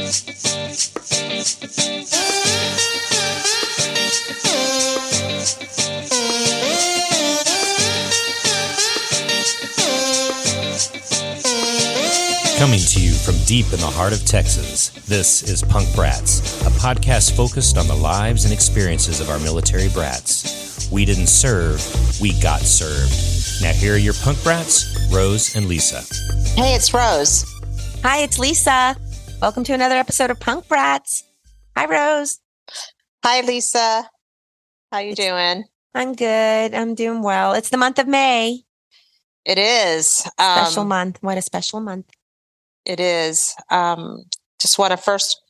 Coming to you from deep in the heart of Texas, this is Punk Brats, a podcast focused on the lives and experiences of our military brats. We didn't serve, we got served. Now here are your Punk Brats, Rose and Lisa. Hey, it's Rose. Hi, it's Lisa. Welcome to another episode of Punk Brats. Hi, Rose. Hi, Lisa. How you doing? I'm good. I'm doing well. It's the month of May. It is. Special month. What a special month. It is. Just want to first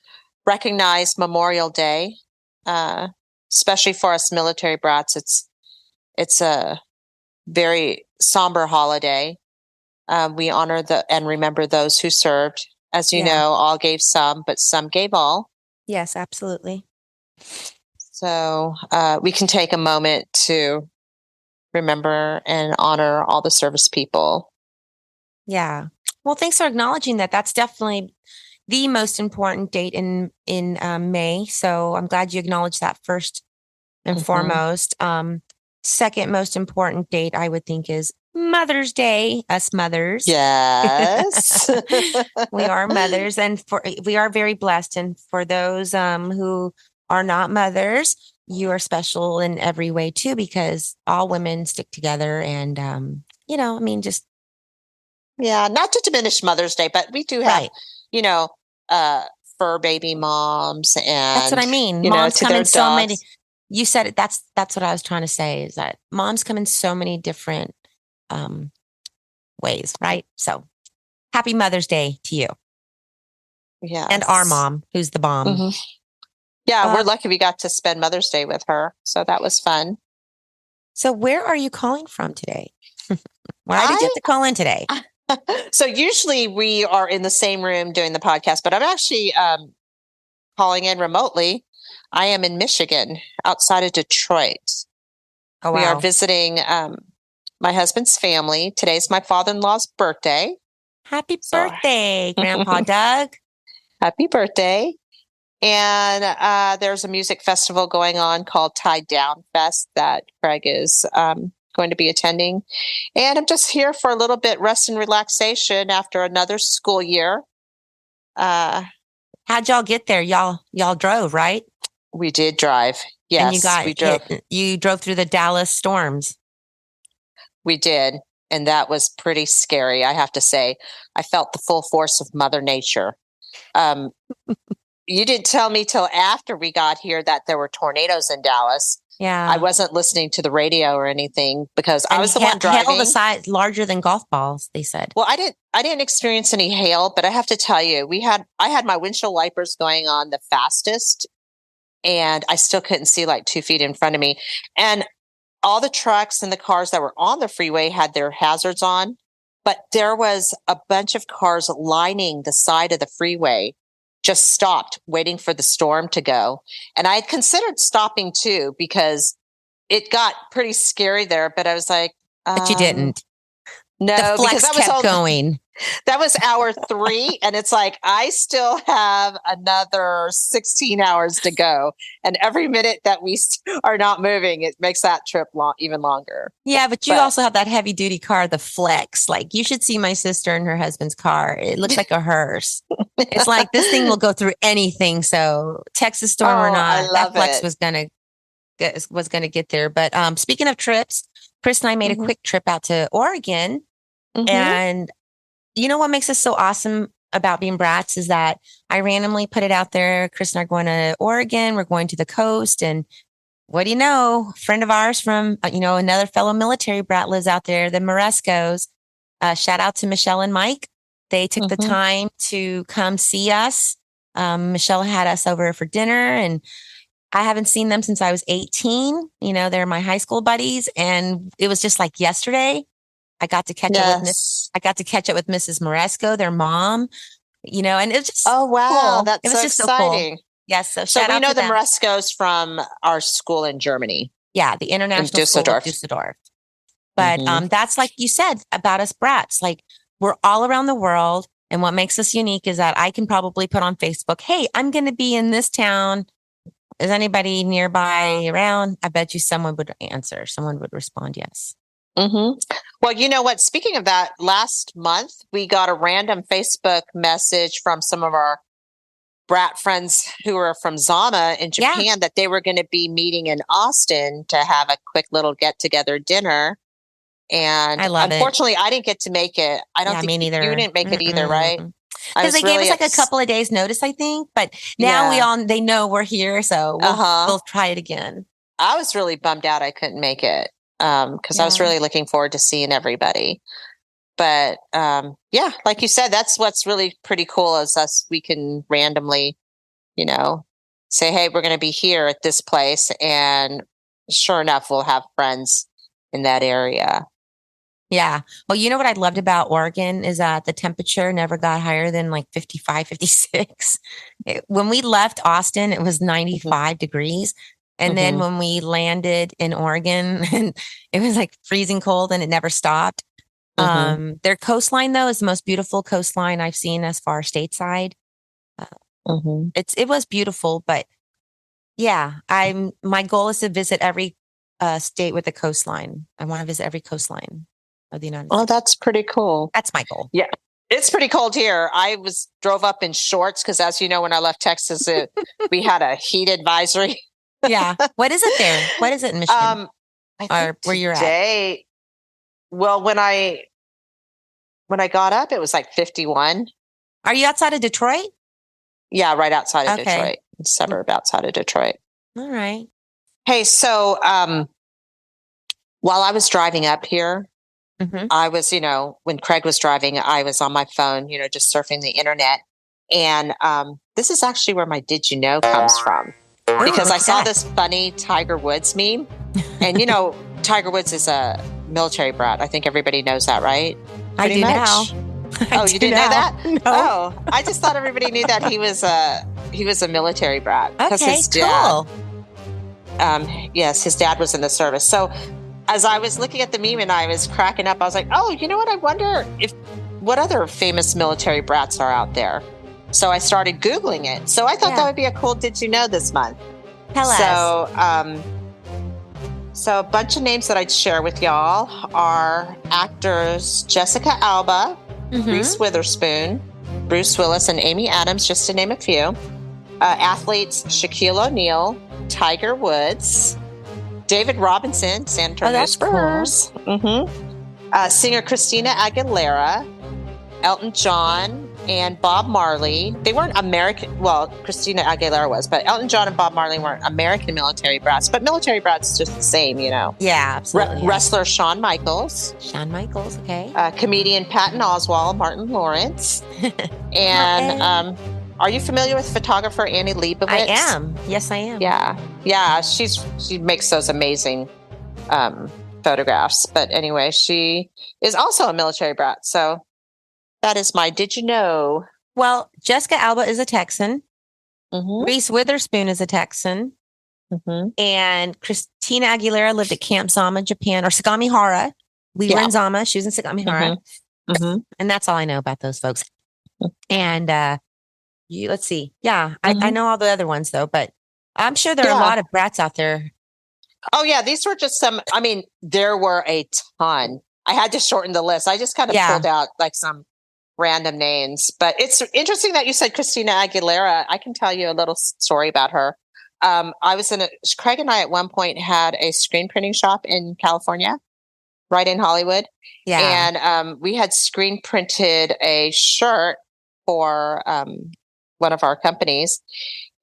recognize Memorial Day, especially for us military brats. It's a very somber holiday. We honor and remember those who served. As you know, all gave some, but some gave all. Yes, absolutely. So we can take a moment to remember and honor all the service people. Yeah. Well, thanks for acknowledging that. That's definitely the most important date in May. So I'm glad you acknowledged that first and foremost. Second most important date, I would think, is Mother's Day. Us mothers. Yes. We are mothers, and we are very blessed. And for those who are not mothers, you are special in every way too, because all women stick together and, just. Yeah, not to diminish Mother's Day, but we do have, fur baby moms, and that's what I mean. Moms come in so many. You said it. That's what I was trying to say. Is that moms come in so many different ways, right? So, happy Mother's Day to you. Yeah, and our mom, who's the bomb. Mm-hmm. Yeah, we're lucky we got to spend Mother's Day with her, so that was fun. So, where are you calling from today? Why did you have to call in today? So usually we are in the same room doing the podcast, but I'm actually calling in remotely. I am in Michigan, outside of Detroit. Oh, wow. We are visiting my husband's family. Today's my father-in-law's birthday. Happy birthday, Grandpa Doug. Happy birthday. And there's a music festival going on called Tie Down Fest that Craig is going to be attending. And I'm just here for a little bit rest and relaxation after another school year. How'd y'all get there? Y'all drove, right? We did drive. Yes, and we drove. You drove through the Dallas storms. We did. And that was pretty scary, I have to say. I felt the full force of Mother Nature. You didn't tell me till after we got here that there were tornadoes in Dallas. Yeah. I wasn't listening to the radio or anything because I was the one driving. Hail the size larger than golf balls, they said. Well, I didn't experience any hail, but I have to tell you, I had my windshield wipers going on the fastest, and I still couldn't see like 2 feet in front of me. And all the trucks and the cars that were on the freeway had their hazards on, but there was a bunch of cars lining the side of the freeway, just stopped waiting for the storm to go. And I had considered stopping too, because it got pretty scary there, but I was like, but you didn't. No, the flex because that was kept going. That was hour 3. And it's like, I still have another 16 hours to go. And every minute that we are not moving, it makes that trip even longer. Yeah. But you also have that heavy duty car, the Flex. Like, you should see my sister and her husband's car. It looks like a hearse. It's like, this thing will go through anything. So Texas storm or not, that Flex was going to get there. But speaking of trips, Chris and I made a quick trip out to Oregon. And you know what makes us so awesome about being brats is that I randomly put it out there. Chris and I are going to Oregon. We're going to the coast. And what do you know? A friend of ours from, another fellow military brat lives out there, the Morescos. Shout out to Michelle and Mike. They took the time to come see us. Michelle had us over for dinner, and I haven't seen them since I was 18. They're my high school buddies. And it was just like yesterday. I got to catch up with Mrs. Moresco, their mom, and it was just wow, cool. That's it was so just exciting. So cool. Yes, so we shout know out to the Morescos from our school in Germany. Yeah, the International School of Dusseldorf. But that's like you said about us brats. Like, we're all around the world. And what makes us unique is that I can probably put on Facebook, hey, I'm going to be in this town. Is anybody nearby around? I bet you someone would answer. Someone would respond yes. Mm-hmm. Well, you know what? Speaking of that, last month we got a random Facebook message from some of our brat friends who are from Zama in Japan that they were going to be meeting in Austin to have a quick little get-together dinner. And I love unfortunately, I didn't get to make it. I don't think me neither. You didn't make it either, right? Because they gave us like a couple of days notice, I think. But now they know we're here, so we'll try it again. I was really bummed out I couldn't make it because I was really looking forward to seeing everybody. But like you said, that's what's really pretty cool is we can randomly, say, hey, we're going to be here at this place. And sure enough, we'll have friends in that area. Yeah. Well, you know what I loved about Oregon is that the temperature never got higher than like 55, 56. When we left Austin, it was 95 degrees. And then when we landed in Oregon, and it was like freezing cold and it never stopped. Their coastline, though, is the most beautiful coastline I've seen as far stateside. It was beautiful, but my goal is to visit every state with a coastline. I want to visit every coastline of the United States. Oh, that's pretty cool. That's my goal. Yeah. It's pretty cold here. I drove up in shorts because, as you know, when I left Texas, we had a heat advisory. Yeah. What is it there? What is it in Michigan? Or where you're at? Well, when I got up, it was like 51. Are you outside of Detroit? Yeah, right outside of Detroit, a suburb outside of Detroit. All right. Hey, so while I was driving up here, I was, when Craig was driving, I was on my phone, just surfing the internet. And this is actually where my Did You Know comes from. Because I saw this funny Tiger Woods meme. And, Tiger Woods is a military brat. I think everybody knows that, right? I do now. Oh, you didn't know that? No. Oh, I just thought everybody knew that he was a military brat. Okay, his dad, cool. Yes, his dad was in the service. So as I was looking at the meme and I was cracking up, I was like, oh, you know what? I wonder what other famous military brats are out there. So I started Googling it. So I thought that would be a cool Did You Know this month. Tell us. So a bunch of names that I'd share with y'all are actors Jessica Alba, Reese Witherspoon, Bruce Willis, and Amy Adams, just to name a few. Athletes Shaquille O'Neal, Tiger Woods, David Robinson, San Antonio Spurs. Cool. Singer Christina Aguilera, Elton John, and Bob Marley. They weren't American. Well, Christina Aguilera was, but Elton John and Bob Marley weren't American military brats. But military brats just the same, Yeah, absolutely. Wrestler Shawn Michaels. Shawn Michaels, okay. Comedian Patton Oswalt, Martin Lawrence. And are you familiar with photographer Annie Leibovitz? I am. Yes, I am. Yeah. She makes those amazing photographs. But anyway, she is also a military brat. So that is my Did You Know? Well, Jessica Alba is a Texan. Reese Witherspoon is a Texan. And Christina Aguilera lived at Camp Zama, Japan, or Sagamihara. We were in Zama. She was in Sagamihara. And that's all I know about those folks. And let's see. Yeah, I know all the other ones, though. But I'm sure there are a lot of brats out there. Oh, yeah. These were just some. I mean, there were a ton. I had to shorten the list. I just kind of pulled out like some random names, but it's interesting that you said Christina Aguilera. I can tell you a little story about her. Craig and I at one point had a screen printing shop in California, right in Hollywood. Yeah. And we had screen printed a shirt for one of our companies.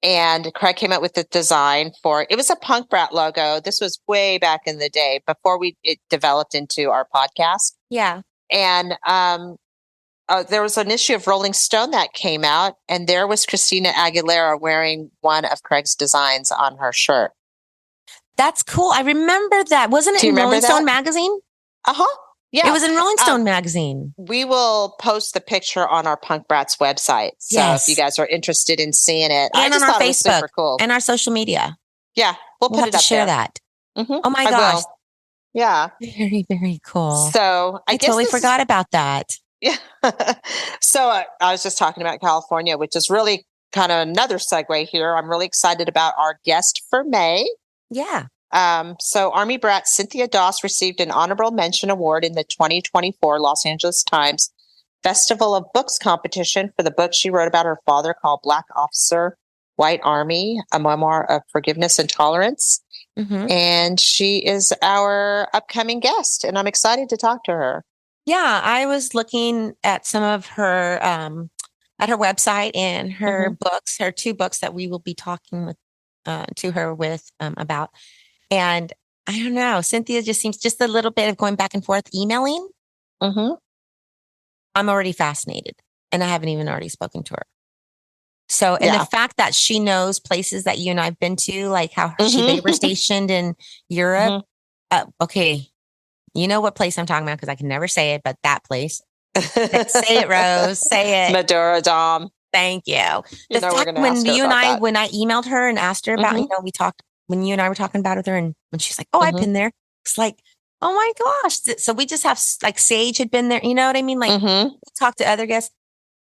And Craig came up with the design it was a Punk Brat logo. This was way back in the day before it developed into our podcast. Yeah. And there was an issue of Rolling Stone that came out, and there was Christina Aguilera wearing one of Craig's designs on her shirt. That's cool. I remember that. Wasn't it in Rolling Stone magazine? Yeah. It was in Rolling Stone magazine. We will post the picture on our Punk Brats website. So if you guys are interested in seeing it. And on our Facebook, super cool. And our social media. Yeah. We'll put it up share there. that. Oh my gosh. Yeah. Very, very cool. So I totally forgot about that. Yeah. So I was just talking about California, which is really kind of another segue here. I'm really excited about our guest for May. Yeah. So Army brat Cynthia Doss received an honorable mention award in the 2024 Los Angeles Times Festival of Books competition for the book she wrote about her father called Black Officer, White Army, a memoir of forgiveness and tolerance. Mm-hmm. And she is our upcoming guest, and I'm excited to talk to her. Yeah, I was looking at some of her at her website and her books, her 2 books that we will be talking with to her with about. And I don't know, Cynthia just seems just a little bit of going back and forth emailing. Mm-hmm. I'm already fascinated, and I haven't even already spoken to her. So, and the fact that she knows places that you and I've been to, like how they were stationed in Europe. Okay. You know what place I'm talking about because I can never say it, but that place. Say it, Rose. Say it. Madura Dom. Thank you. You know, we're going to ask her about that. When I emailed her and asked her about, we talked when you and I were talking about her, and when she's like, "Oh, I've been there." It's like, oh my gosh. So we just have like Sage had been there. You know what I mean? Like we talked to other guests.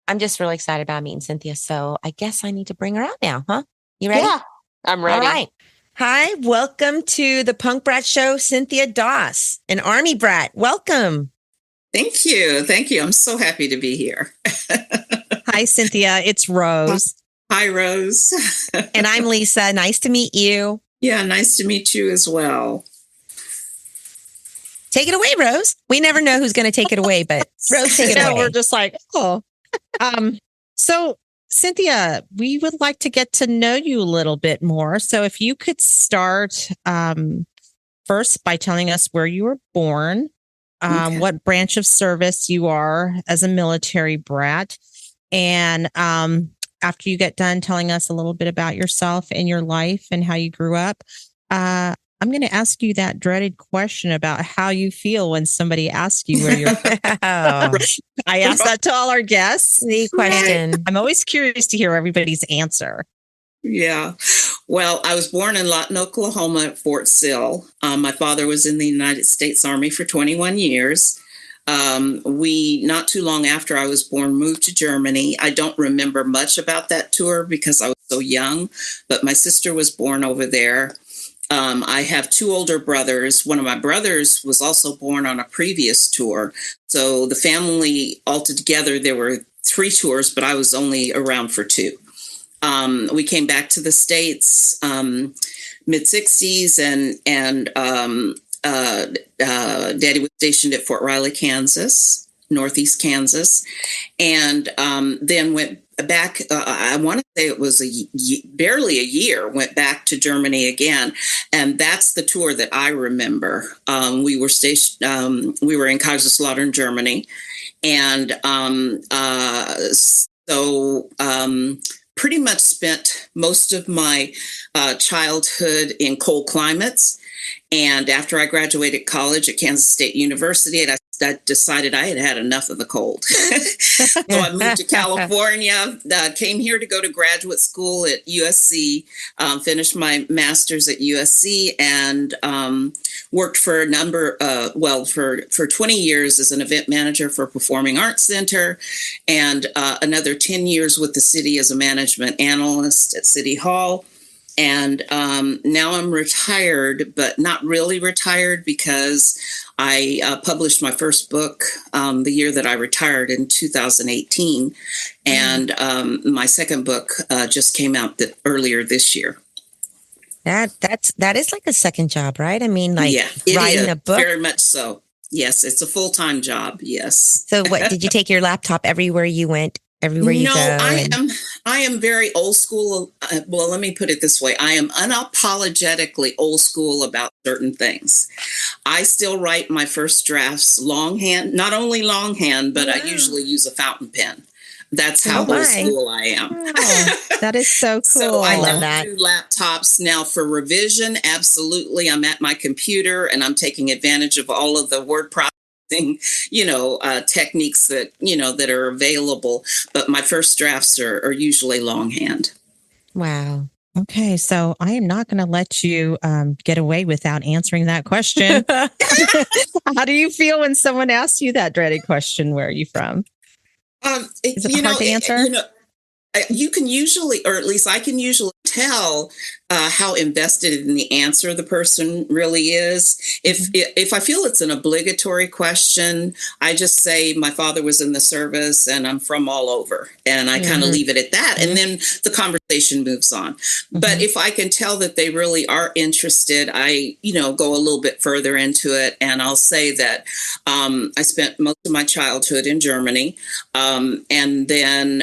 I'm just really excited about meeting Cynthia. So I guess I need to bring her out now, huh? You ready? Yeah, I'm ready. All right. Hi, welcome to the Punk Brat Show, Cynthia Doss, an Army brat. Welcome. Thank you. Thank you. I'm so happy to be here. Hi, Cynthia. It's Rose. Hi, Rose. And I'm Lisa. Nice to meet you. Yeah, nice to meet you as well. Take it away, Rose. We never know who's going to take it away, but Rose, take it away. We're just like, oh. So, Cynthia, we would like to get to know you a little bit more. So if you could start first by telling us where you were born, what branch of service you are as a military brat, and after you get done telling us a little bit about yourself and your life and how you grew up, I'm going to ask you that dreaded question about how you feel when somebody asks you where you're from. I ask that to all our guests. The question. I'm always curious to hear everybody's answer. Yeah. Well, I was born in Lawton, Oklahoma at Fort Sill. My father was in the United States Army for 21 years. We, not too long after I was born, moved to Germany. I don't remember much about that tour because I was so young, but my sister was born over there. I have 2 older brothers. One of my brothers was also born on a previous tour. So the family altogether, there were 3 tours, but I was only around for 2. We came back to the States mid-60s, and Daddy was stationed at Fort Riley, Kansas, Northeast Kansas, and then went back. I want to say it was barely a year. Went back to Germany again, and that's the tour that I remember. We were stationed. We were in Kaiserslautern, Germany, and so pretty much spent most of my childhood in cold climates. And after I graduated college at Kansas State University, I decided I had had enough of the cold. So I moved to California, came here to go to graduate school at USC, finished my master's at USC, and worked for a number, for 20 years as an event manager for Performing Arts Center, and another 10 years with the city as a management analyst at City Hall. And now I'm retired, but not really retired because I published my first book the year that I retired in 2018. And my second book just came out earlier this year. That is like a second job, right? I mean, like writing a book. Very much so. Yes, it's a full-time job. Yes. So what, did you take your laptop everywhere you went? Everywhere you go? No, I am very old school. Well, let me put it this way. I am unapologetically old school about certain things. I still write my first drafts longhand, not only longhand, but I usually use a fountain pen. That's how old school I am. Oh, that is so cool. So I love don't that. do laptops now for revision. Absolutely. I'm at my computer and I'm taking advantage of all of the word processing, techniques that, that are available. But my first drafts are usually longhand. Wow. Okay, so I am not going to let you get away without answering that question. How do you feel when someone asks you that dreaded question? Where are you from? Is it hard to answer? You can usually, or at least I can usually tell how invested in the answer the person really is. If I feel it's an obligatory question, I just say my father was in the service and I'm from all over, and I kind of leave it at that, and then the conversation moves on. But if I can tell that they really are interested, I go a little bit further into it, and I'll say that I spent most of my childhood in Germany, and then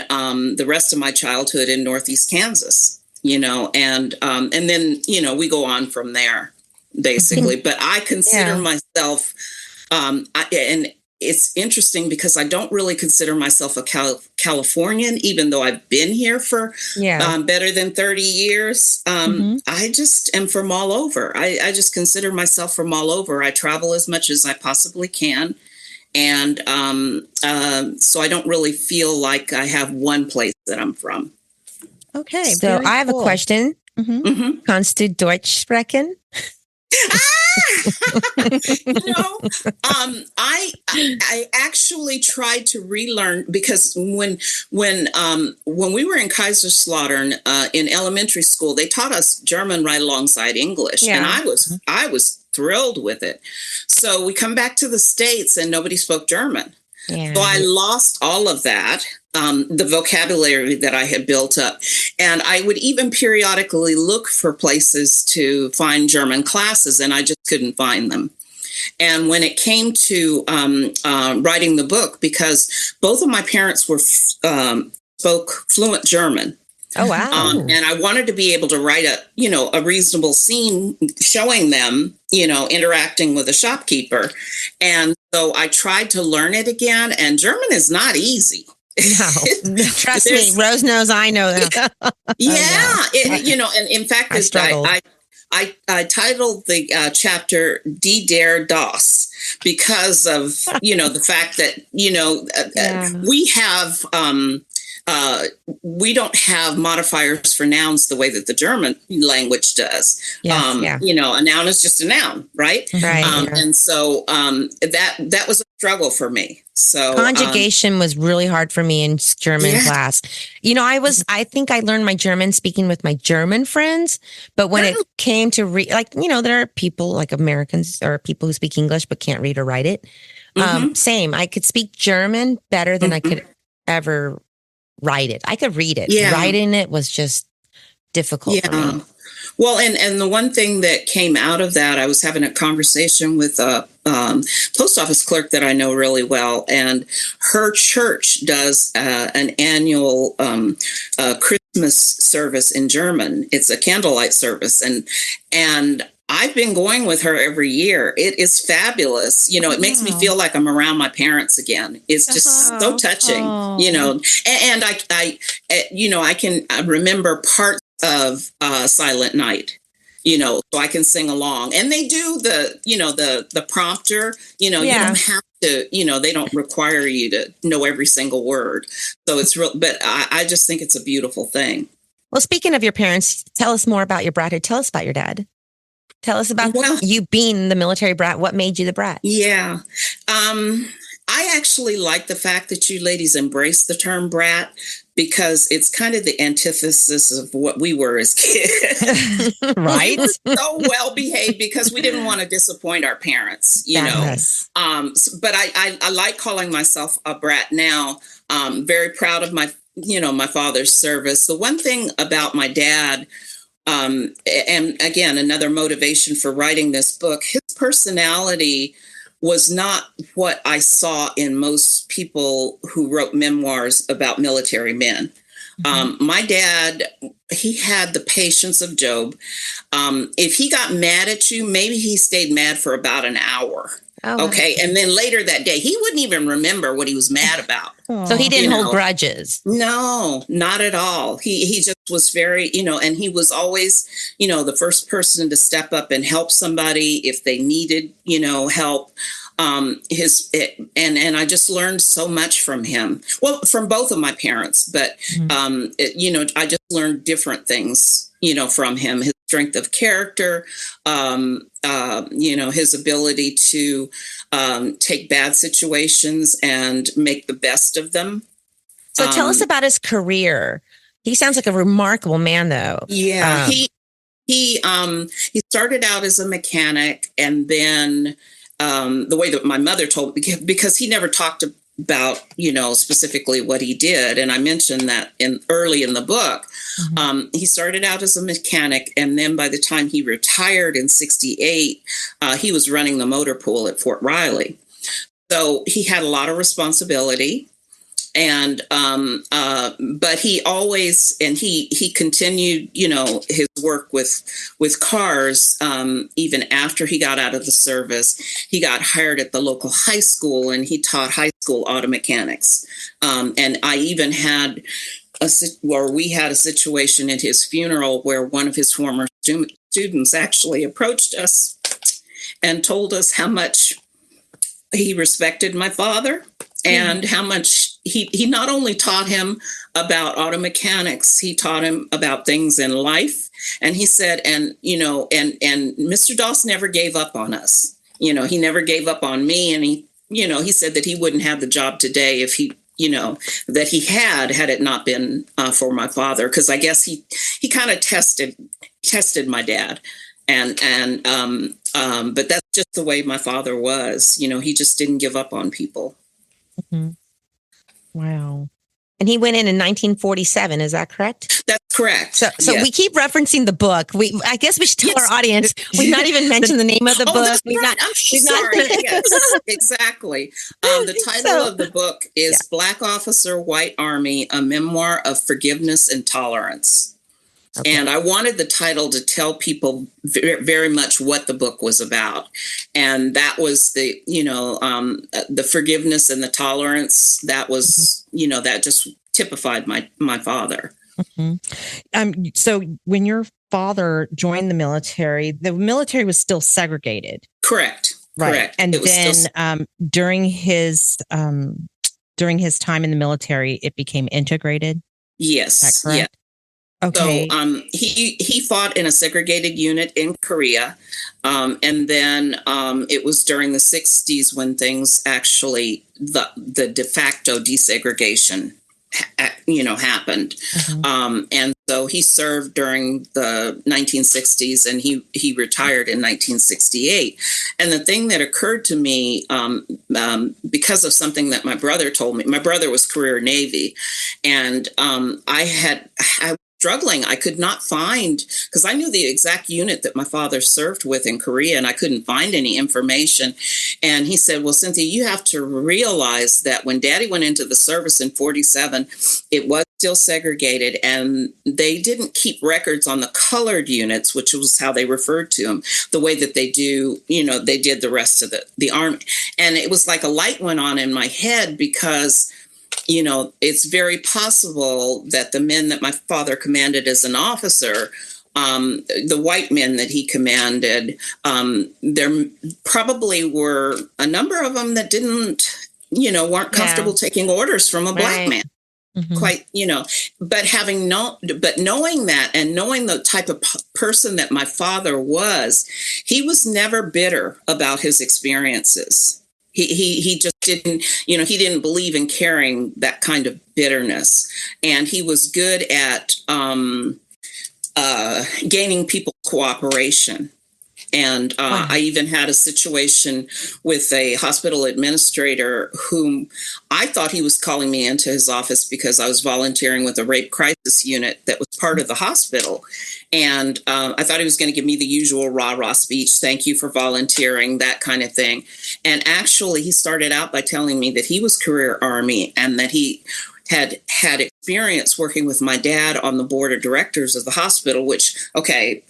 the rest of my childhood in Northeast Kansas. And then we go on from there, basically. But I consider myself, and it's interesting because I don't really consider myself a Californian, even though I've been here for better than 30 years. I just am from all over. I just consider myself from all over. I travel as much as I possibly can. And so I don't really feel like I have one place that I'm from. Okay. So I have a question. Kannst du Deutsch sprechen? I actually tried to relearn, because when we were in Kaiserslautern in elementary school, they taught us German right alongside English, and I was thrilled with it. So we come back to the States and nobody spoke German. So I lost all of that, the vocabulary that I had built up. And I would even periodically look for places to find German classes, and I just couldn't find them. And when it came to writing the book, because both of my parents spoke fluent German. Oh, wow. And I wanted to be able to write a reasonable scene showing them, interacting with a shopkeeper. And so I tried to learn it again, and German is not easy. No, trust me, Rose knows I know that. And in fact, I titled the chapter "Die der Das" because of the fact that we have we don't have modifiers for nouns the way that the German language does. A noun is just a noun, right? Right. And so that was a struggle for me. So conjugation was really hard for me in German class. I think I learned my German speaking with my German friends, but when it came to there are people like Americans or people who speak English but can't read or write it. Same. I could speak German better than I could ever write it. I could read it. Writing it was just difficult for me. Well, and the one thing that came out of that, I was having a conversation with a post office clerk that I know really well, and her church does an annual Christmas service in German. It's a candlelight service, and I've been going with her every year. It is fabulous. It makes me feel like I'm around my parents again. It's just so touching, and I can remember parts of Silent Night, so I can sing along. And they do the prompter, you don't have to, they don't require you to know every single word. So it's real, but I just think it's a beautiful thing. Well, speaking of your parents, tell us more about your brathood. Tell us about your dad. Tell us about you being the military brat. What made you the brat? Yeah. I actually like the fact that you ladies embrace the term brat, because it's kind of the antithesis of what we were as kids. Right? We were so well behaved because we didn't want to disappoint our parents, Yes. But I like calling myself a brat now. Very proud of my father's service. The one thing about my dad, and again, another motivation for writing this book, his personality was not what I saw in most people who wrote memoirs about military men. My dad, he had the patience of Job. If he got mad at you, maybe he stayed mad for about an hour. Oh, okay. And then later that day, he wouldn't even remember what he was mad about. So he didn't hold grudges. No, not at all. He just was very, and he was always, the first person to step up and help somebody if they needed, help. and I just learned so much from him. Well, from both of my parents, but I just learned different things, from him. His strength of character, his ability to take bad situations and make the best of them. So tell us about his career. He sounds like a remarkable man, though. Yeah, he started out as a mechanic, and then the way that my mother told me, because he never talked about specifically what he did, and I mentioned that early in the book. He started out as a mechanic, and then by the time he retired in '68, he was running the motor pool at Fort Riley. So he had a lot of responsibility. And, but he always, and he continued, his work with cars, even after he got out of the service. He got hired at the local high school, and he taught high school auto mechanics. And I even we had a situation at his funeral where one of his former students actually approached us and told us how much he respected my father, and how much he not only taught him about auto mechanics, he taught him about things in life. And he said, and Mr. Doss never gave up on us. He never gave up on me. And he said that he wouldn't have the job today if that he had it not been for my father. Cause I guess he kind of tested my dad. But that's just the way my father was. He just didn't give up on people. Mm-hmm. Wow. And he went in 1947. Is that correct? That's correct. So yes. We keep referencing the book. I guess we should tell our audience. We've not even mentioned the name of the book. I'm sorry. Yes, exactly. The title of the book is Black Officer, White Army, A Memoir of Forgiveness and Tolerance. Okay. And I wanted the title to tell people very much what the book was about. And that was the forgiveness and the tolerance. That was, that just typified my father. Mm-hmm. So when your father joined the military was still segregated. Correct. Right. Correct. And then during his time in the military, it became integrated. Yes. Is that correct? Yeah. Okay. So he fought in a segregated unit in Korea. And then it was during the 60s when things actually, the de facto desegregation, happened. Mm-hmm. And so he served during the 1960s, and he retired in 1968. And the thing that occurred to me, because of something that my brother told me, my brother was career Navy, and I was struggling. I could not find, because I knew the exact unit that my father served with in Korea, and I couldn't find any information. And he said, well, Cynthia, you have to realize that when Daddy went into the service in 47, it was still segregated, and they didn't keep records on the colored units, which was how they referred to them, the way that they did the rest of the Army. And it was like a light went on in my head, because it's very possible that the men that my father commanded as an officer, the white men that he commanded, there probably were a number of them that weren't comfortable taking orders from a black man. Mm-hmm. Quite, but knowing that, and knowing the type of person that my father was, he was never bitter about his experiences. He just didn't, he didn't believe in carrying that kind of bitterness. And he was good at gaining people's cooperation. And wow. I even had a situation with a hospital administrator whom I thought he was calling me into his office because I was volunteering with a rape crisis unit that was part of the hospital. And I thought he was going to give me the usual rah-rah speech, thank you for volunteering, that kind of thing. And actually, he started out by telling me that he was career Army, and that he had experience working with my dad on the board of directors of the hospital, which, okay,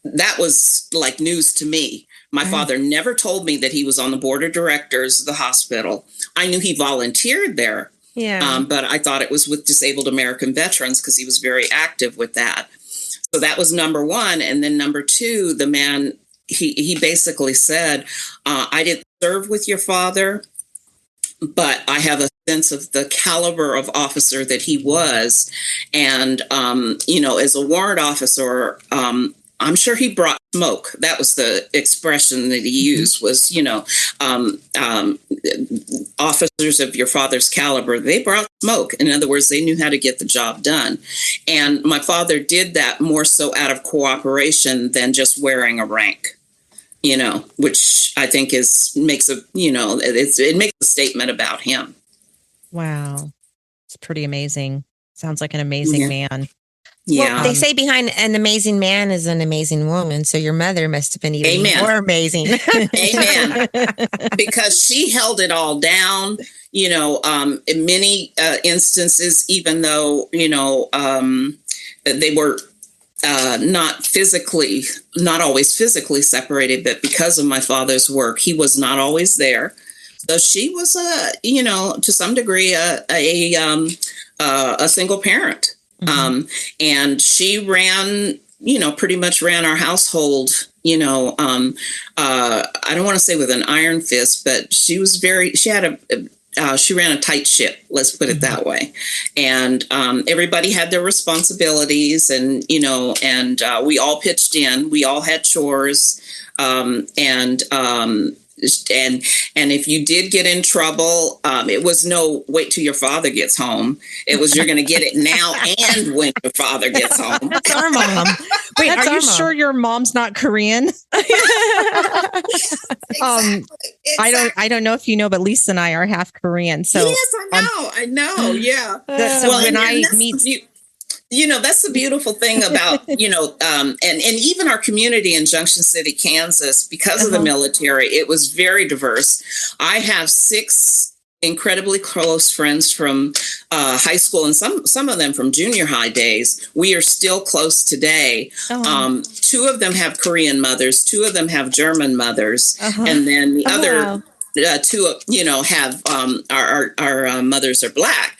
that was like news to me. My father never told me that he was on the board of directors of the hospital. I knew he volunteered there, but I thought it was with disabled American veterans because he was very active with that. So that was number one. And then number two, the man, he basically said, I didn't serve with your father, but I have a sense of the caliber of officer that he was. And, as a warrant officer, I'm sure he brought smoke. That was the expression that he used was, officers of your father's caliber, they brought smoke. In other words, they knew how to get the job done. And my father did that more so out of cooperation than just wearing a rank, which I think makes a statement about him. Wow. It's pretty amazing. Sounds like an amazing man. Yeah. Well, they say behind an amazing man is an amazing woman. So your mother must have been even more amazing. Amen. Because she held it all down, in many instances, even though, they were not always physically separated, but because of my father's work, he was not always there. So she was, to some degree, a single parent. Mm-hmm. And she ran, pretty much ran our household, I don't want to say with an iron fist, but she ran a tight ship, let's put it that way. And everybody had their responsibilities and we all pitched in, we all had chores. And if you did get in trouble, it was no wait till your father gets home. It was you're going to get it now and when your father gets home. That's our mom. Wait, are you sure your mom's not Korean? Exactly. I don't know if you know, but Lisa and I are half Korean. So yes, I know. Yeah. So when I meet. That's the beautiful thing about, and even our community in Junction City, Kansas, because of the military, it was very diverse. I have 6 incredibly close friends from high school and some of them from junior high days. We are still close today. 2 of them have Korean mothers, 2 of them have German mothers, and then the other 2, have our mothers are black,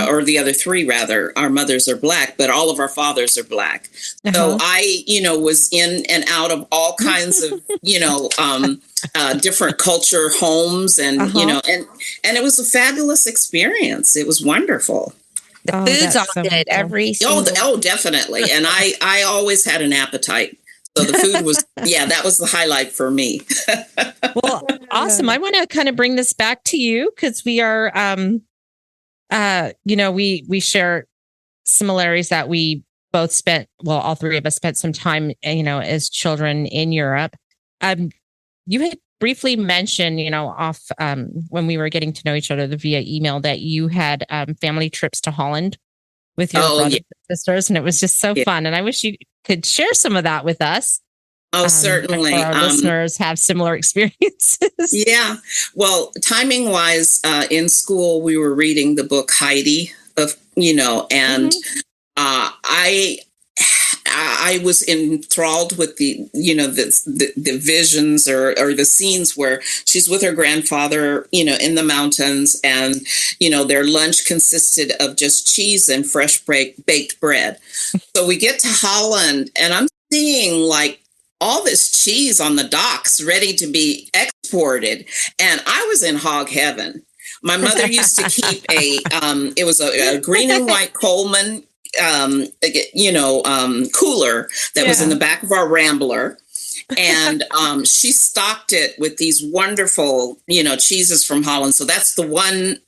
or the other 3 rather, our mothers are black, but all of our fathers are black. So I, was in and out of all kinds of, different culture homes, and and it was a fabulous experience. It was wonderful. The food's all good every single. Definitely, and I always had an appetite. So the food was, that was the highlight for me. Well, awesome. I want to kind of bring this back to you because we are, we share similarities that we both spent, all 3 of us spent some time, as children in Europe. You had briefly mentioned, when we were getting to know each other via email that you had family trips to Holland with your brothers and sisters, and it was just so fun. And I wish you could share some of that with us. Oh, certainly. Our listeners have similar experiences. Yeah. Well, timing wise, in school, we were reading the book Heidi and I was enthralled with the visions or the scenes where she's with her grandfather, in the mountains, and, their lunch consisted of just cheese and fresh baked bread. So we get to Holland and I'm seeing all this cheese on the docks ready to be exported. And I was in hog heaven. My mother used to keep it was a green and white Coleman cooler that was in the back of our Rambler. And she stocked it with these wonderful, cheeses from Holland. So that's the one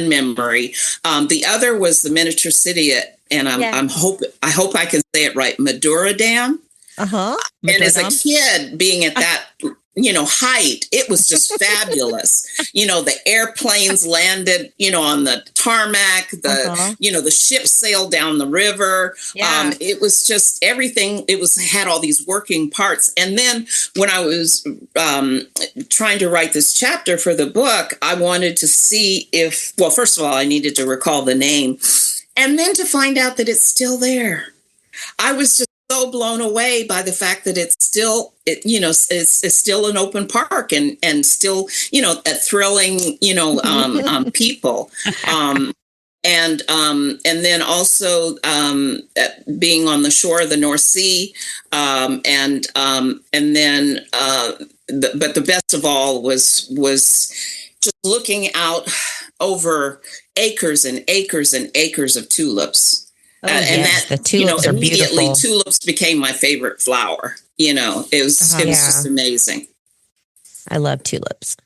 memory. The other was the miniature city and I hope I can say it right, Madura Dam. And as a kid being at that height, it was just fabulous. The airplanes landed, on the tarmac, the ship sailed down the river. It was just everything. It had all these working parts. And then when I was trying to write this chapter for the book, I wanted to see first of all, I needed to recall the name, and then to find out that it's still there. I was just so blown away by the fact that it's still, it's still an open park and still, thrilling, people. And then also being on the shore of the North Sea, but the best of all was just looking out over acres and acres and acres of tulips. Oh, and yes, the tulips are immediately beautiful. tulips became my favorite flower. It was just amazing. I love tulips.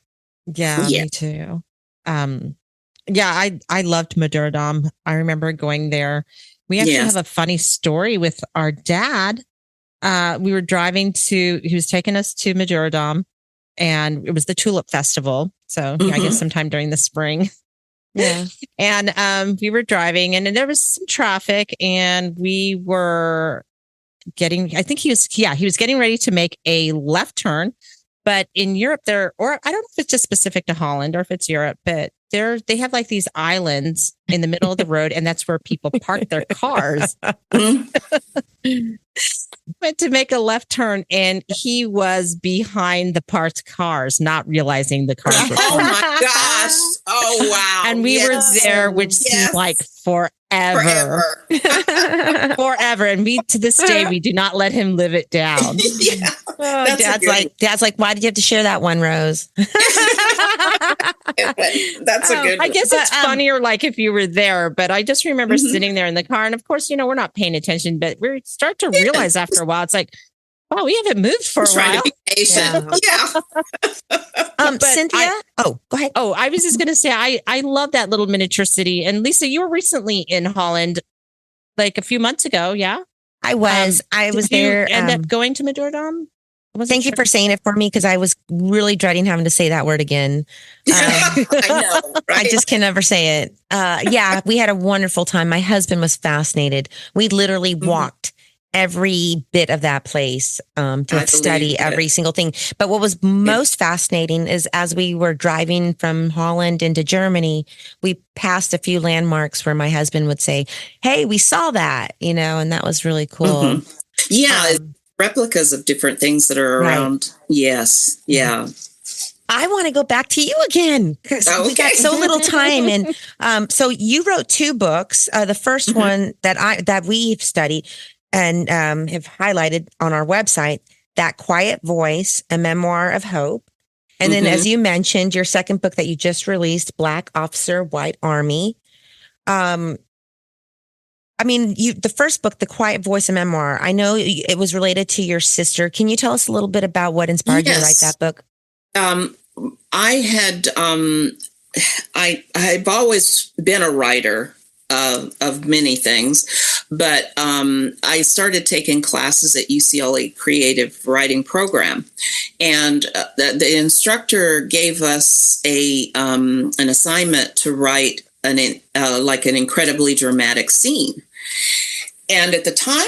Yeah, me too. I loved Madurodam. I remember going there. We actually have a funny story with our dad. We were driving he was taking us to Madurodam, and it was the Tulip Festival. So I guess sometime during the spring. Yeah. And we were driving, and there was some traffic, and we were I think he was getting ready to make a left turn. But in Europe, or I don't know if it's just specific to Holland or if it's Europe, but they have like these islands in the middle of the road, and that's where people park their cars. Went to make a left turn, and he was behind the parked cars, not realizing the cars were Oh my gosh. Oh wow. And we were there, which seemed like forever. And we, to this day, we do not let him live it down. Yeah. Oh, Dad's like, why did you have to share that one, Rose? That's a good one. I guess it's funnier like if you were there, but I just remember sitting there in the car, and of course, we're not paying attention, but we start to realize after a while, it's like, wow, we haven't moved for a while. Cynthia? Go ahead. Oh, I was just going to say, I love that little miniature city. And Lisa, you were recently in Holland, like a few months ago. Yeah, I was. I was there. End up going to Madurodam? Thank you for saying it for me, because I was really dreading having to say that word again. I know, right? I just can never say it. We had a wonderful time. My husband was fascinated. We literally walked every bit of that place to study every single thing. But what was most fascinating is as we were driving from Holland into Germany, we passed a few landmarks where my husband would say, "Hey, we saw that," and that was really cool. Yeah. Replicas of different things that are around. Right. Yes. Yeah. I want to go back to you again because we got so little time. And so you wrote 2 books. The first one that we've studied and have highlighted on our website, That Quiet Voice, A Memoir of Hope. And then, as you mentioned, your second book that you just released, Black Officer, White Army. The first book, The Quiet Voice, a Memoir, I know it was related to your sister. Can you tell us a little bit about what inspired you to write that book? I've always been a writer of many things, but I started taking classes at UCLA Creative Writing Program, and the instructor gave us an assignment to write an incredibly dramatic scene. And at the time,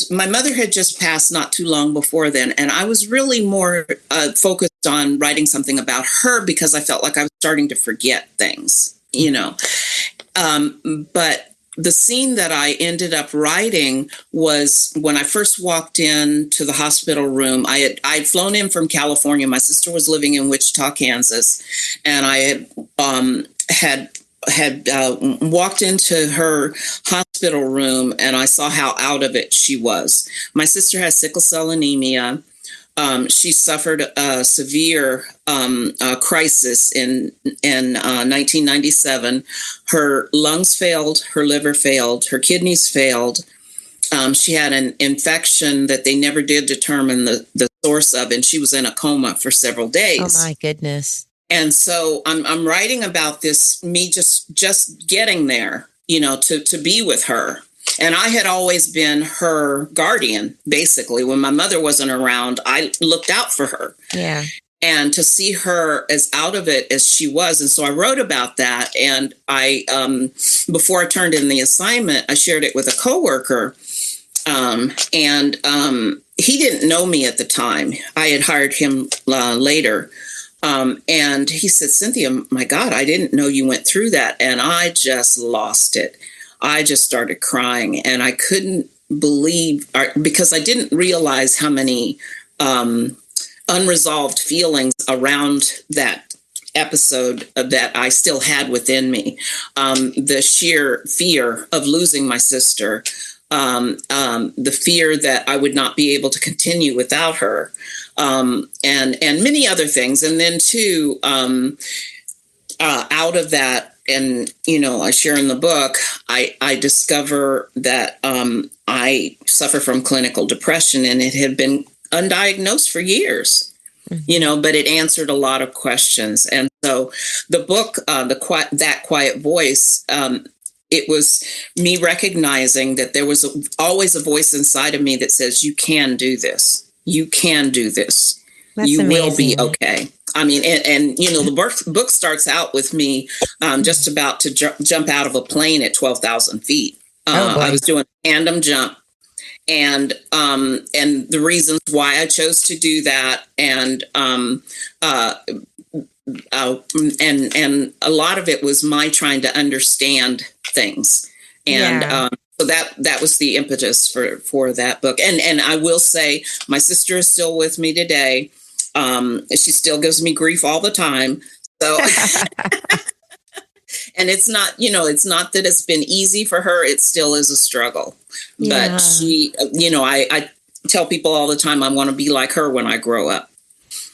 my mother had just passed not too long before then, and I was really more focused on writing something about her because I felt like I was starting to forget things, But the scene that I ended up writing was when I first walked into the hospital room. I'd flown in from California. My sister was living in Wichita, Kansas, and I had walked into her hospital room, and I saw how out of it she was. My sister has sickle cell anemia. She suffered a severe crisis in 1997. Her lungs failed, her liver failed, her kidneys failed. She had an infection that they never did determine the source of, and she was in a coma for several days. Oh my goodness. And so I'm writing about this, me just getting there, to be with her. And I had always been her guardian, basically. When my mother wasn't around, I looked out for her. Yeah. And to see her as out of it as she was. And so I wrote about that. And I, before I turned in the assignment, I shared it with a coworker. He didn't know me at the time. I had hired him later. And he said, "Cynthia, my God, I didn't know you went through that." And I just lost it. I just started crying, and I couldn't believe, because I didn't realize how many unresolved feelings around that episode that I still had within me. The sheer fear of losing my sister, the fear that I would not be able to continue without her, and many other things. And then too, out of that, and I share in the book, I discover that I suffer from clinical depression, and it had been undiagnosed for years. But it answered a lot of questions. And so the book, That Quiet Voice, it was me recognizing that there was always a voice inside of me that says, you can do this. You can do this. That's you amazing. will be okay. I mean, and the book starts out with me just about to jump out of a plane at 12,000 feet. I was doing a tandem jump. And the reasons why I chose to do that, and a lot of it was my trying to understand things, and so that was the impetus for that book. And I will say, my sister is still with me today. She still gives me grief all the time. So. And it's not that it's been easy for her. It still is a struggle. Yeah. But she, I tell people all the time, I want to be like her when I grow up.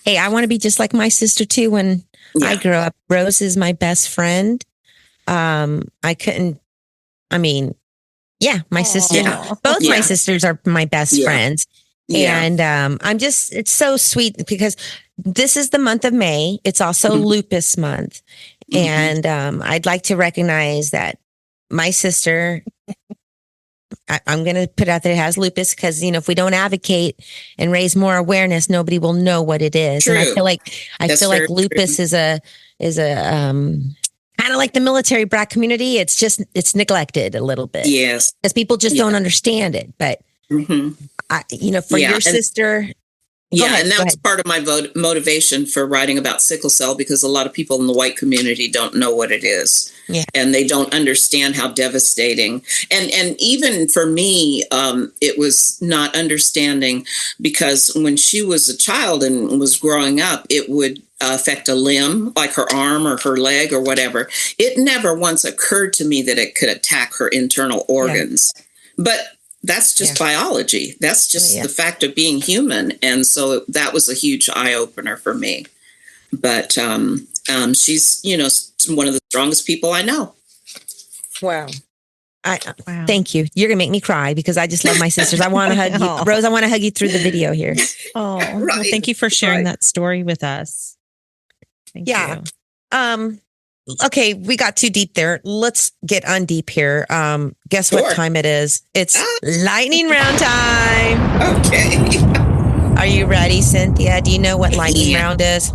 Hey, I want to be just like my sister too. When I grow up, Rose is my best friend. My sister, both my sisters are my best friends. Yeah. And it's so sweet because this is the month of May. It's also lupus month. And I'd like to recognize that my sister, I'm going to put out there, has lupus because, if we don't advocate and raise more awareness, nobody will know what it is. True. And I feel like lupus is a kind of like the military brat community. It's neglected a little bit. Yes. Because people just don't understand it. But, for your sister. And that was part of my motivation for writing about sickle cell, because a lot of people in the white community don't know what it is, and they don't understand how devastating. And even for me, it was not understanding, because when she was a child and was growing up, it would affect a limb, like her arm or her leg or whatever. It never once occurred to me that it could attack her internal organs, but that's just biology. That's just the fact of being human. And so that was a huge eye opener for me. But she's, one of the strongest people I know. Wow. Thank you. You're going to make me cry because I just love my sisters. I want to hug you. Rose, I want to hug you through the video here. Oh, well, thank you for sharing that story with us. Thank you. Okay, we got too deep there. Let's get undeep here. Guess what time it is? It's lightning round time. Okay. Are you ready, Cynthia? Do you know what lightning round is?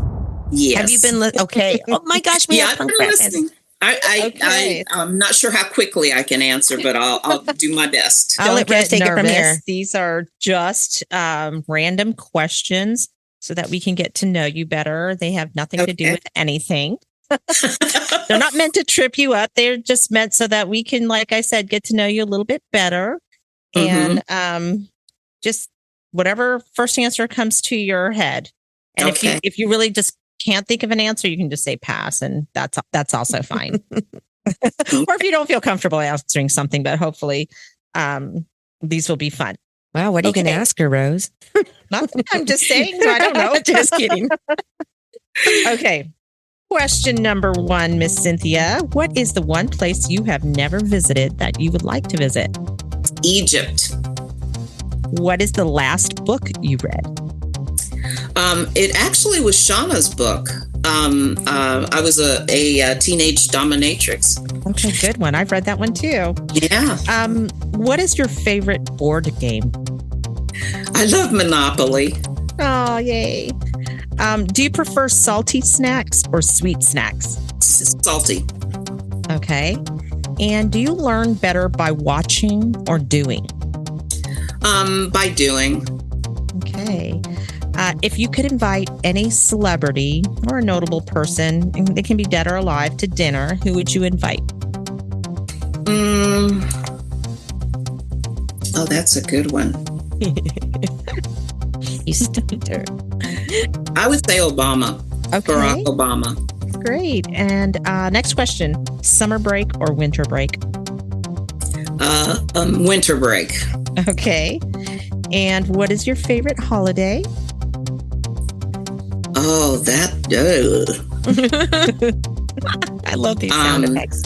Yes. Have you been okay. Oh my gosh, we have punk listening. I'm not sure how quickly I can answer, but I'll do my best. I'll let Rose take it from here. These are just random questions so that we can get to know you better. They have nothing to do with anything. They're not meant to trip you up. They're just meant so that we can, like I said, get to know you a little bit better. And just whatever first answer comes to your head. And if you really just can't think of an answer, you can just say pass, and that's also fine. Or if you don't feel comfortable answering something, but hopefully these will be fun. Wow, what are you going to ask her, Rose? Nothing. I'm just saying. I don't know. Just kidding. Okay. Question number 1, Miss Cynthia. What is the one place you have never visited that you would like to visit? Egypt. What is the last book you read? It actually was Shauna's book. I was a teenage dominatrix. Okay, good one. I've read that one too. Yeah. What is your favorite board game? I love Monopoly. Oh, yay. Do you prefer salty snacks or sweet snacks? Salty. Okay. And do you learn better by watching or doing? By doing. Okay. If you could invite any celebrity or a notable person, and they can be dead or alive, to dinner, who would you invite? Oh, that's a good one. You stumped her. I would say Obama. Okay. Barack Obama. great. And next question, summer break or winter break? Winter break. Okay. And what is your favorite holiday? Oh, I love these sound effects.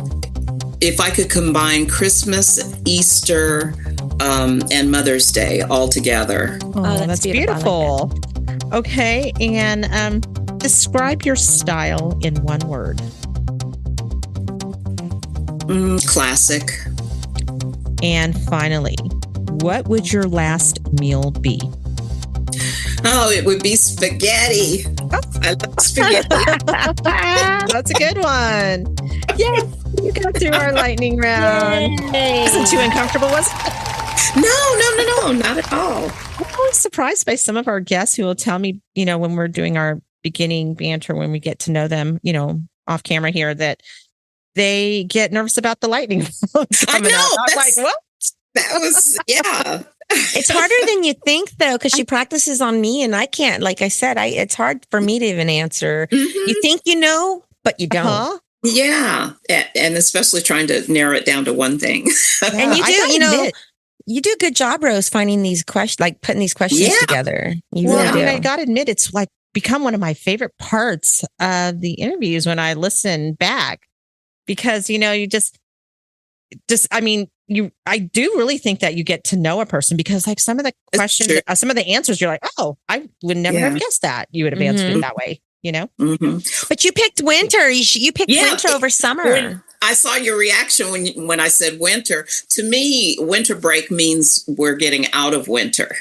If I could combine Christmas, Easter, and Mother's Day all together. Oh, that's beautiful. Okay. And describe your style in one word. Classic. And finally, what would your last meal be? Oh, it would be spaghetti. I love spaghetti. That's a good one. Yes, you got through our lightning round. Wasn't too uncomfortable, was it? No, not at all. I'm always surprised by some of our guests who will tell me, when we're doing our beginning banter, when we get to know them, off camera here, that they get nervous about the lightning round. I know. I was like, what? That was, yeah. It's harder than you think, though, because she practices on me, and I can't. Like I said, it's hard for me to even answer. Mm-hmm. You think you know, but you don't. Uh-huh. Yeah, and especially trying to narrow it down to one thing. And you do, you do a good job, Rose, finding these questions, like putting these questions together. You really do. I got to admit, it's like become one of my favorite parts of the interviews when I listen back, because you I do really think that you get to know a person, because like some of the questions, some of the answers, you're like, oh, I would never have guessed that you would have answered it that way, Mm-hmm. But you picked winter. You picked winter over summer. I saw your reaction when I said winter. To me, winter break means we're getting out of winter.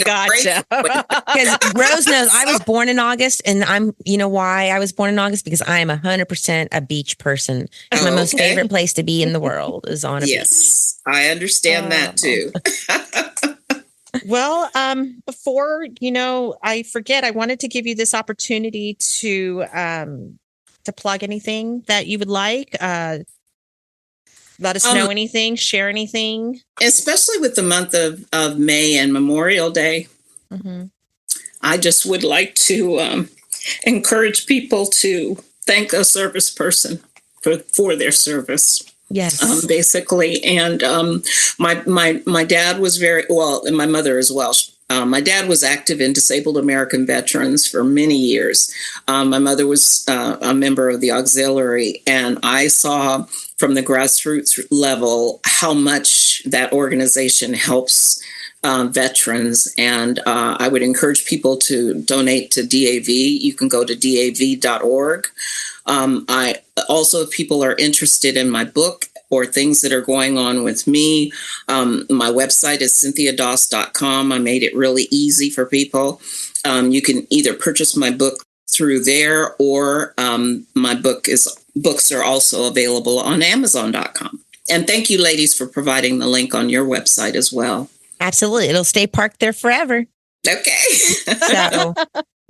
Gotcha. Because Rose knows I was born in August, and you know why I was born in August? Because I'm 100% a beach person. It's my most favorite place to be in the world is on a beach. Yes, I understand that too. Well, before, I forget, I wanted to give you this opportunity to plug anything that you would like. Let us know anything, share anything. Especially with the month of May and Memorial Day. Mm-hmm. I just would like to encourage people to thank a service person for their service. Yes. Basically. And my dad was and my mother as well. My dad was active in disabled American veterans for many years. My mother was a member of the auxiliary, and I saw from the grassroots level how much that organization helps veterans. And I would encourage people to donate to DAV. You can go to DAV.org. I also, if people are interested in my book or things that are going on with me, my website is cynthiadoss.com. I made it really easy for people. You can either purchase my book through there, or my books are also available on Amazon.com. And thank you, ladies, for providing the link on your website as well. Absolutely. It'll stay parked there forever. Okay. So,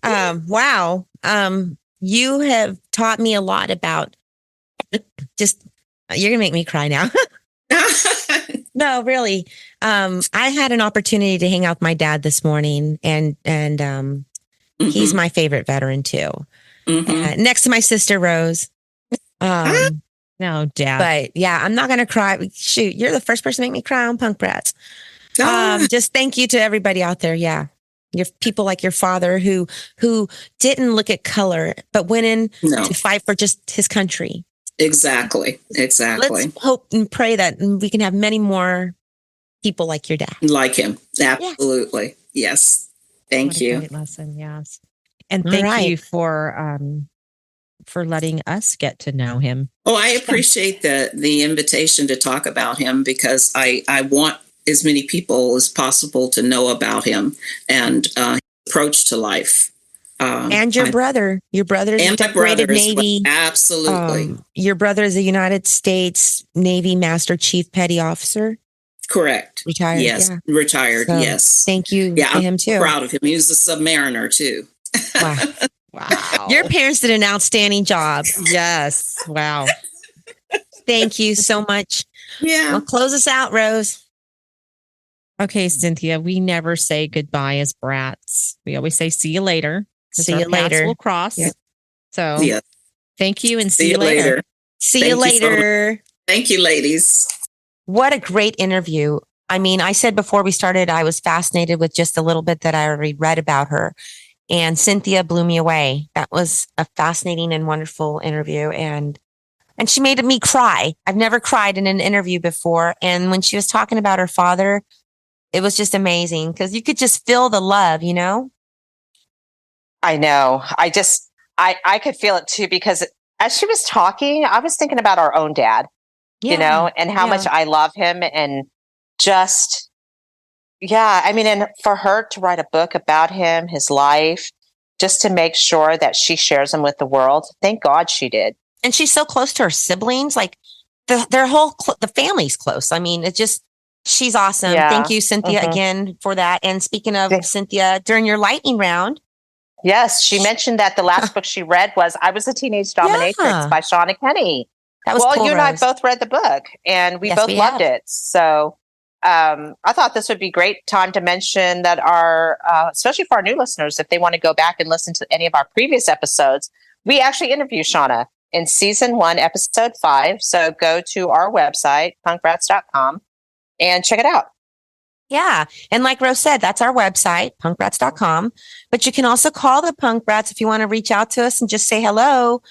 wow. You have taught me a lot about you're going to make me cry now. No, really. I had an opportunity to hang out with my dad this morning, and he's my favorite veteran too. Mm-hmm. Next to my sister, Rose. No, Dad. But yeah, I'm not going to cry. Shoot, you're the first person to make me cry on Punk Brats. Just thank you to everybody out there. Yeah. Your people like your father who didn't look at color, but went in to fight for just his country. Exactly. Let's hope and pray that we can have many more people like your dad. Like him. Absolutely. Yes. Thank you. Great lesson. Yes. And thank you for letting us get to know him. Oh, I appreciate the invitation to talk about him, because I want as many people as possible to know about him and his approach to life. And your brother. Your brother is a decorated Navy. Well. Absolutely. Your brother is a United States Navy Master Chief Petty Officer. Correct. Retired. Yes. Yeah. Retired. So, yes. Thank you to him too. I'm proud of him. He was a submariner too. Wow. Wow. Your parents did an outstanding job. Yes. Wow. Thank you so much. Yeah. Well, close us out, Rose. Okay, Cynthia, we never say goodbye as brats. We always say see you later. See you later. We'll cross. Yep. So Yeah. thank you and see you later. See Thank you you so much. later. Thank you, ladies. What a great interview. I mean, I said before we started, I was fascinated with just a little bit that I already read about her. And Cynthia blew me away. That was a fascinating and wonderful interview. And she made me cry. I've never cried in an interview before. And when she was talking about her father, it was just amazing because you could just feel the love, you know? I know. I could feel it too, because as she was talking, I was thinking about our own dad, you know, and how much I love him, and just, yeah, I mean, and for her to write a book about him, his life, just to make sure that she shares him with the world. Thank God she did. And she's so close to her siblings. Like the family's close. I mean, she's awesome. Yeah. Thank you, Cynthia, Mhm. again for that. And speaking of Yeah. Cynthia, during your lightning round. Yes, she mentioned that the last book she read was I Was a Teenage Dominatrix by Shauna Kenny. That was cool, you and I Rose. both read the book, and we Yes, both we loved have. it. So I thought this would be a great time to mention that especially for our new listeners, if they want to go back and listen to any of our previous episodes, we actually interviewed Shauna in season 1, episode 5. So go to our website, punkbrats.com, and check it out. Yeah. And like Rose said, that's our website, punkbrats.com. But you can also call the Punk Brats if you want to reach out to us and just say hello.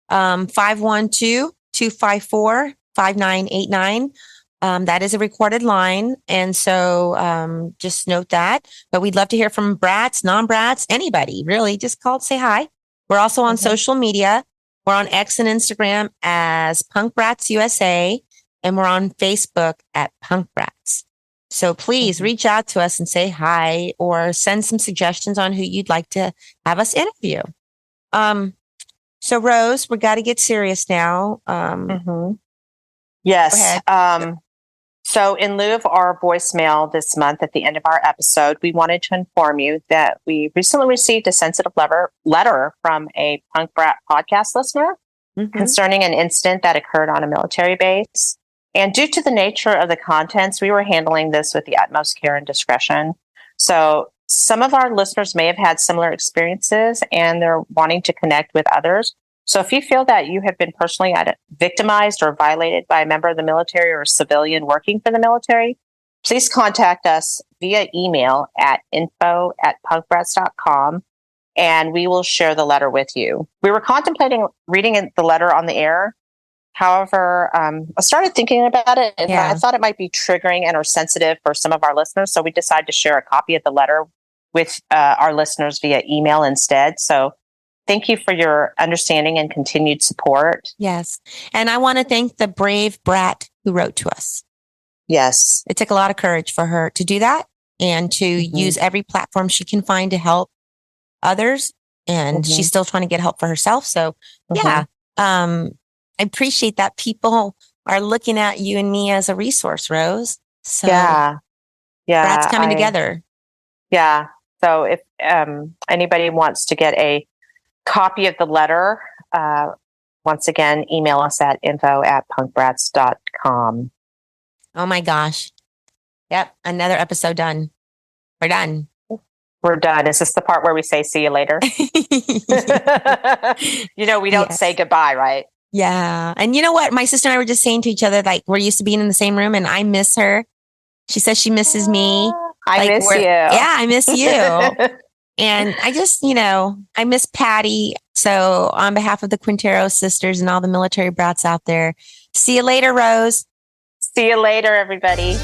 512-254-5989. That is a recorded line. And so just note that. But we'd love to hear from brats, non-brats, anybody, really. Just call say hi. We're also on social media. We're on X and Instagram as Punk Brats USA. And we're on Facebook at Punk Brats. So please reach out to us and say hi, or send some suggestions on who you'd like to have us interview. So Rose, we got to get serious now. Yes. So in lieu of our voicemail this month at the end of our episode, we wanted to inform you that we recently received a sensitive letter from a Punk Brat podcast listener concerning an incident that occurred on a military base. And due to the nature of the contents, we were handling this with the utmost care and discretion. So some of our listeners may have had similar experiences, and they're wanting to connect with others. So if you feel that you have been personally victimized or violated by a member of the military or a civilian working for the military, please contact us via email at info@punkbrats.com, and we will share the letter with you. We were contemplating reading the letter on the air. However, I started thinking about it, and I thought it might be triggering and or sensitive for some of our listeners. So we decided to share a copy of the letter with our listeners via email instead. So thank you for your understanding and continued support. Yes. And I want to thank the brave brat who wrote to us. Yes. It took a lot of courage for her to do that and to use every platform she can find to help others. And she's still trying to get help for herself. So I appreciate that people are looking at you and me as a resource, Rose. So Brats coming together. Yeah. So if anybody wants to get a copy of the letter, once again, email us at info@punkbrats.com. Oh my gosh. Yep. Another episode done. We're done. We're done. Is this the part where we say, see you later? You know, we don't say goodbye, right? Yeah. And you know what? My sister and I were just saying to each other, like, we're used to being in the same room and I miss her. She says she misses me. I miss you. Yeah, I miss you. And I just, I miss Patty. So on behalf of the Quintero sisters and all the military brats out there, see you later, Rose. See you later, everybody.